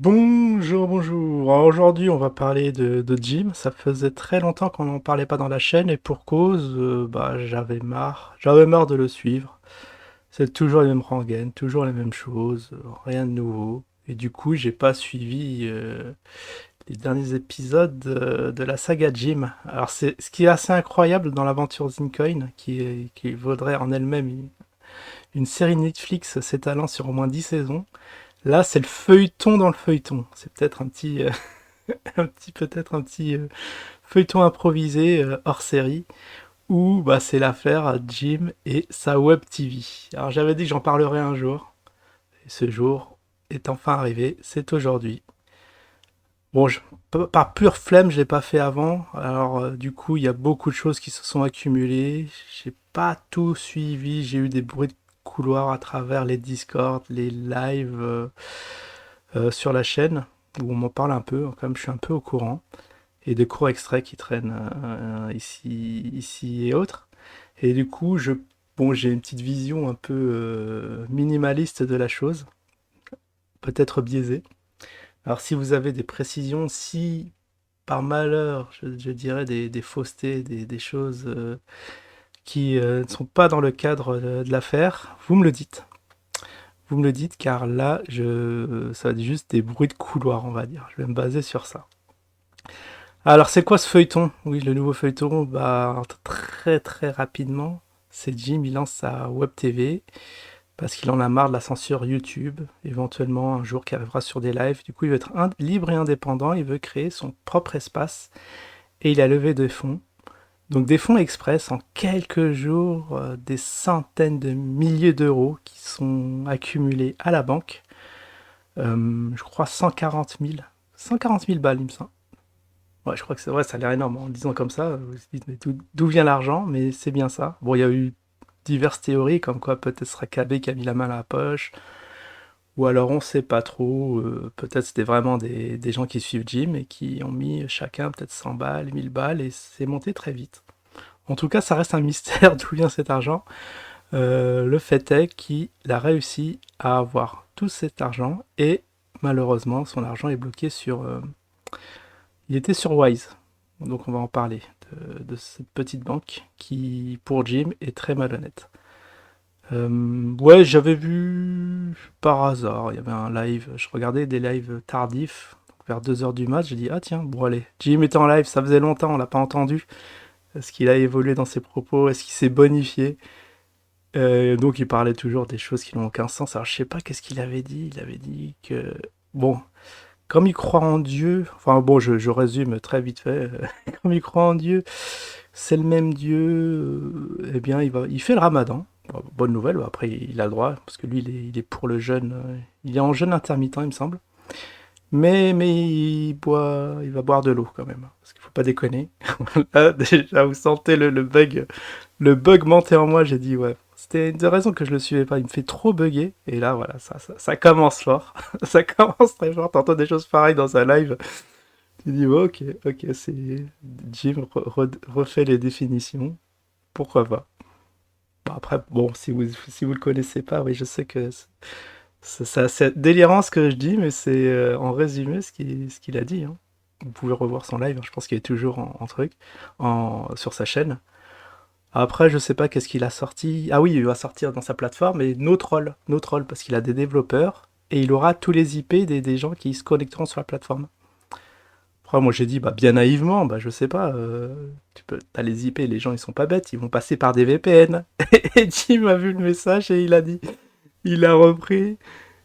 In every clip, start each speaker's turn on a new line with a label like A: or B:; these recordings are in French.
A: Bonjour, bonjour. Alors aujourd'hui, on va parler de gym. Ça faisait très longtemps qu'on n'en parlait pas dans la chaîne et pour cause, j'avais marre. J'avais marre de le suivre. C'est toujours les mêmes rengaines, toujours les mêmes choses, rien de nouveau. Et du coup, j'ai pas suivi les derniers épisodes de la saga Gym. Alors c'est ce qui est assez incroyable dans l'aventure Zincoin, qui vaudrait en elle-même une série Netflix s'étalant sur au moins 10 saisons. Là, c'est le feuilleton dans le feuilleton. C'est peut-être un petit, peut-être un petit feuilleton improvisé hors série où bah, c'est l'affaire Jim et sa web TV. Alors j'avais dit que j'en parlerais un jour, et ce jour est enfin arrivé, c'est aujourd'hui. Bon, par pure flemme, je l'ai pas fait avant. Alors du coup, il y a beaucoup de choses qui se sont accumulées. J'ai pas tout suivi. J'ai eu des bruits de couloir à travers les Discord, les lives sur la chaîne où on m'en parle un peu. Comme je suis un peu au courant et de courts extraits qui traînent ici et autres. Et du coup, bon, j'ai une petite vision un peu minimaliste de la chose, peut-être biaisée. Alors si vous avez des précisions, si par malheur, je dirais des faussetés, des choses qui ne sont pas dans le cadre de l'affaire, vous me le dites. Vous me le dites car là, ça va être juste des bruits de couloir, on va dire. Je vais me baser sur ça. Alors, c'est quoi ce feuilleton? Oui, le nouveau feuilleton, bah, très très rapidement, c'est Jim, il lance sa web TV parce qu'il en a marre de la censure YouTube, éventuellement un jour qui arrivera sur des lives. Du coup, il veut être libre et indépendant, il veut créer son propre espace et il a levé des fonds. Donc des fonds express en quelques jours, des centaines de milliers d'euros qui sont accumulés à la banque. Je crois 140 000. 140 000 balles, il me semble. Ouais, je crois que c'est vrai, ça a l'air énorme. En le disant comme ça, vous vous dites, mais d'où vient l'argent? Mais c'est bien ça. Bon, il y a eu diverses théories, comme quoi peut-être ce serait KB qui a mis la main à la poche, ou alors on sait pas trop. Peut-être c'était vraiment des gens qui suivent Jim et qui ont mis chacun peut-être 100 balles, 1000 balles, et c'est monté très vite. En tout cas, ça reste un mystère d'où vient cet argent. Le fait est qu'il a réussi à avoir tout cet argent, et malheureusement, son argent est bloqué sur il était sur Wise, donc on va en parler de cette petite banque qui, pour Jim, est très malhonnête. Ouais, j'avais vu par hasard, il y avait un live, je regardais des lives tardifs, vers 2 heures du mat, j'ai dit, ah tiens, bon allez, Jim était en live, ça faisait longtemps, on l'a pas entendu. Est-ce qu'il a évolué dans ses propos? Est-ce qu'il s'est bonifié? Donc il parlait toujours des choses qui n'ont aucun sens. Alors je sais pas qu'est-ce qu'il avait dit, il avait dit que... Bon, comme il croit en Dieu, enfin bon, je résume très vite fait, comme il croit en Dieu, c'est le même Dieu, eh bien il fait le ramadan. Bon, bonne nouvelle, bah, après il a le droit, parce que lui il est pour le jeûne, il est en jeûne intermittent il me semble. Mais il va boire de l'eau quand même, parce qu'il faut pas déconner. Là, déjà vous sentez le bug monter en moi, j'ai dit ouais. C'était une des raisons que je le suivais pas, il me fait trop bugger, et là voilà, ça commence fort. Ça commence très fort, t'entends des choses pareilles dans un live, tu dis ouais, ok, c'est Jim refait les définitions, pourquoi pas. Bon, après, bon, si vous le connaissez pas, oui, je sais que c'est délirant ce que je dis, mais c'est en résumé ce qu'il a dit, hein. Vous pouvez revoir son live, hein, je pense qu'il est toujours en truc, sur sa chaîne. Après, je sais pas qu'est-ce qu'il a sorti. Ah oui, il va sortir dans sa plateforme, mais No Troll, parce qu'il a des développeurs, et il aura tous les IP des gens qui se connecteront sur la plateforme. Après, moi j'ai dit, bah, bien naïvement, bah, je sais pas, t'as les IP, les gens ils sont pas bêtes, ils vont passer par des VPN. Et Jim a vu le message et il a dit, il a repris.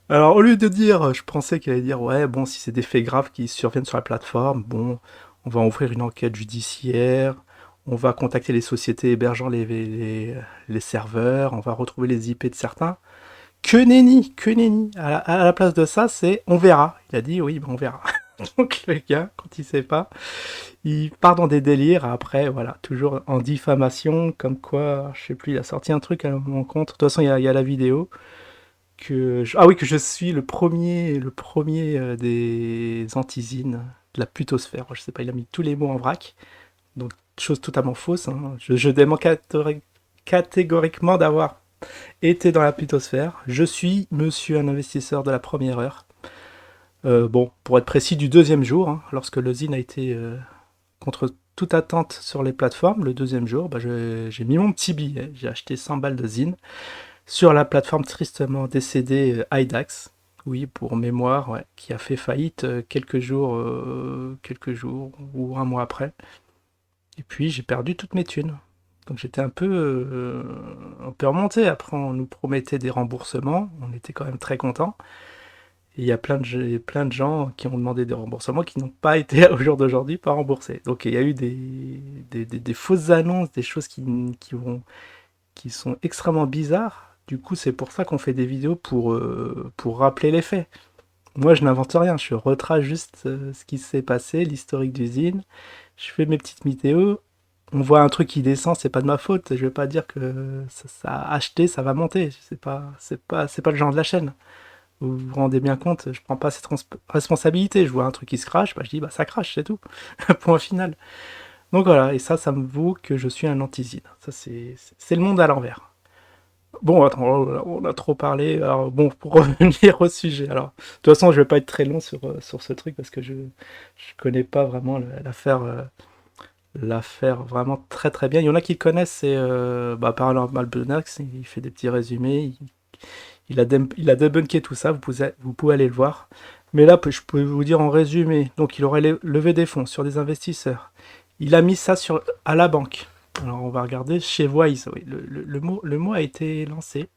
A: Alors, au lieu de dire, je pensais qu'il allait dire, ouais, bon, si c'est des faits graves qui surviennent sur la plateforme, bon, on va ouvrir une enquête judiciaire, on va contacter les sociétés hébergeant les serveurs, on va retrouver les IP de certains. Que nenni, que nenni. À la place de ça, c'est on verra. Il a dit, oui, ben on verra. Donc le gars, quand il sait pas, il part dans des délires. Après, voilà, toujours en diffamation, comme quoi, je sais plus, il a sorti un truc à mon compte. De toute façon, il y a la vidéo ah oui, que je suis le premier des antisines de la putosphère. Je sais pas, il a mis tous les mots en vrac, donc chose totalement fausse, hein. Je dément catégoriquement d'avoir été dans la putosphère. Je suis monsieur un investisseur de la première heure. Bon, pour être précis, du deuxième jour, hein, lorsque le zine a été contre toute attente sur les plateformes, le deuxième jour, bah, j'ai mis mon petit billet. J'ai acheté 100 balles de zine sur la plateforme tristement décédée IDAX. Oui, pour mémoire, ouais, qui a fait faillite quelques jours ou un mois après. Et puis j'ai perdu toutes mes thunes. Donc j'étais un peu remonté. Après, on nous promettait des remboursements. On était quand même très contents. Et il y a plein de gens qui ont demandé des remboursements qui n'ont pas été au jour d'aujourd'hui pas remboursés. Donc il y a eu des fausses annonces, des choses qui sont extrêmement bizarres. Du coup, c'est pour ça qu'on fait des vidéos pour rappeler les faits. Moi, je n'invente rien, je retrace juste ce qui s'est passé, l'historique d'usine. Je fais mes petites météos. On voit un truc qui descend, c'est pas de ma faute. Je vais pas dire que ça a acheté, ça va monter. C'est pas le genre de la chaîne. Vous vous rendez bien compte, je prends pas cette responsabilité. Je vois un truc qui se crache, bah, je dis bah ça crache, c'est tout. Point final. Donc voilà, et ça me vaut que je suis un anti-zine. Ça, c'est le monde à l'envers. Bon, attends, on a trop parlé. Alors, bon, pour revenir au sujet. Alors, de toute façon, je vais pas être très long sur ce truc parce que je connais pas vraiment l'affaire vraiment très très bien. Il y en a qui le connaissent, c'est bah, Paranormal Bunax, il fait des petits résumés, il a débunké tout ça, vous pouvez aller le voir. Mais là, je peux vous dire en résumé, donc il aurait levé des fonds sur des investisseurs. Il a mis ça à la banque. Alors on va regarder chez Wise, oui, le mot a été lancé.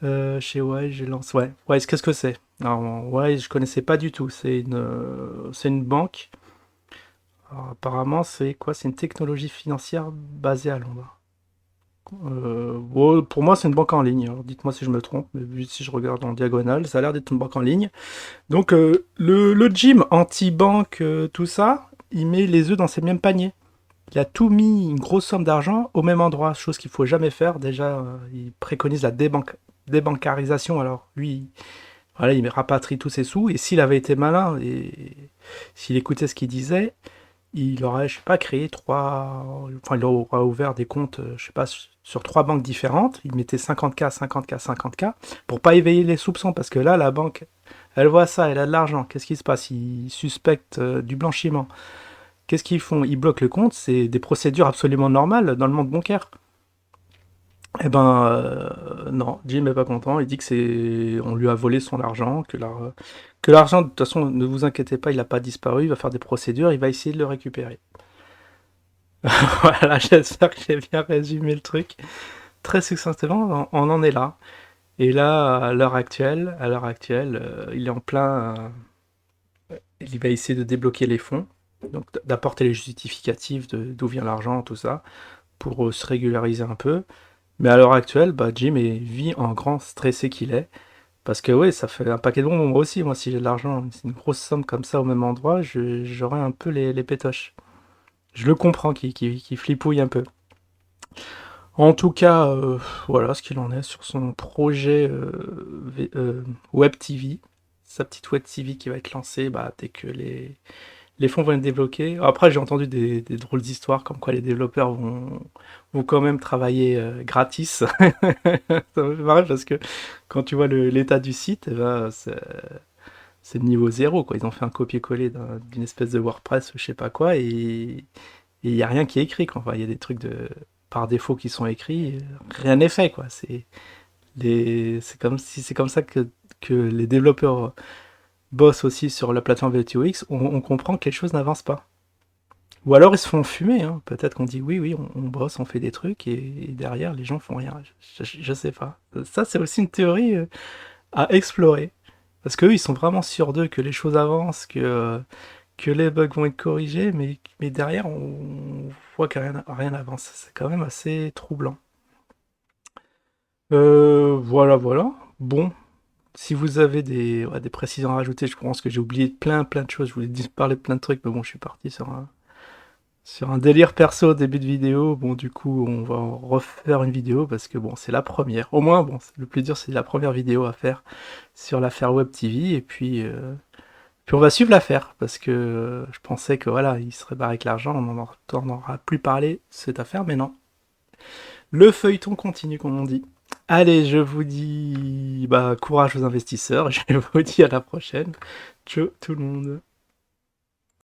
A: Chez Wise, j'ai lancé. Ouais, Wise, qu'est-ce que c'est? Alors, Wise, je connaissais pas du tout. C'est une banque. Alors, apparemment, c'est quoi? C'est une technologie financière basée à Londres. Bon, pour moi, c'est une banque en ligne. Alors, dites-moi si je me trompe, mais vu si je regarde en diagonale, ça a l'air d'être une banque en ligne. Donc, le gym anti-banque, tout ça, il met les œufs dans ses mêmes paniers. Il a tout mis une grosse somme d'argent au même endroit, chose qu'il faut jamais faire. Déjà, il préconise la débancarisation. Alors, lui, voilà, il rapatrie tous ses sous. Et s'il avait été malin et s'il écoutait ce qu'il disait, il aurait, je sais pas, créé enfin, il aurait ouvert des comptes, je sais pas, sur trois banques différentes. Il mettait 50K, 50K, 50K pour pas éveiller les soupçons parce que là, la banque, elle voit ça, elle a de l'argent. Qu'est-ce qui se passe? Ils suspectent du blanchiment. Qu'est-ce qu'ils font? Ils bloquent le compte. C'est des procédures absolument normales dans le monde bancaire. Eh ben, non, Jim est pas content. Il dit que on lui a volé son argent, que l'argent, de toute façon, ne vous inquiétez pas, il n'a pas disparu. Il va faire des procédures, il va essayer de le récupérer. Voilà, j'espère que j'ai bien résumé le truc. Très succinctement, on en est là. Et là, à l'heure actuelle, il est en plein. Il va essayer de débloquer les fonds, donc d'apporter les justificatifs d'où vient l'argent, tout ça, pour se régulariser un peu. Mais à l'heure actuelle, bah, Jim vit en grand stressé qu'il est. Parce que oui, ça fait un paquet de bonbons. Moi aussi, moi, si j'ai de l'argent, c'est une grosse somme comme ça au même endroit, j'aurais un peu les pétoches. Je le comprends, qui flipouille un peu. En tout cas, voilà ce qu'il en est sur son projet Web TV. Sa petite Web TV qui va être lancée bah, dès que les fonds vont être débloqués. Après, j'ai entendu des drôles d'histoires comme quoi les développeurs vont quand même travailler gratis. Ça me fait marrer parce que quand tu vois l'état du site, eh ben, c'est le niveau zéro, quoi. Ils ont fait un copier-coller d'une espèce de WordPress ou je sais pas quoi et il n'y a rien qui est écrit, quoi. Enfin, il y a des trucs par défaut qui sont écrits, rien n'est fait, quoi. C'est comme ça que les développeurs bossent aussi sur la plateforme VTOX, on comprend que les choses n'avancent pas. Ou alors ils se font fumer, hein. Peut-être qu'on dit oui, oui, on bosse, on fait des trucs, et derrière les gens font rien. Je sais pas. Ça, c'est aussi une théorie à explorer. Parce qu'eux, ils sont vraiment sûrs d'eux que les choses avancent, que les bugs vont être corrigés, mais derrière, on voit que rien n'avance. C'est quand même assez troublant. Voilà, voilà. Bon, si vous avez ouais, des précisions à rajouter, je pense que j'ai oublié plein de choses. Je voulais parler de plein de trucs, mais bon, je suis parti sur un délire perso au début de vidéo. Bon, du coup, on va refaire une vidéo parce que bon, c'est la première. Au moins, bon, le plus dur, c'est la première vidéo à faire sur l'affaire Web TV. Et puis on va suivre l'affaire parce que je pensais que voilà, il serait barré avec l'argent, on n'en aura plus parlé de cette affaire, mais non. Le feuilleton continue, comme on dit. Allez, je vous dis bah, courage aux investisseurs. Je vous dis à la prochaine. Ciao tout le monde.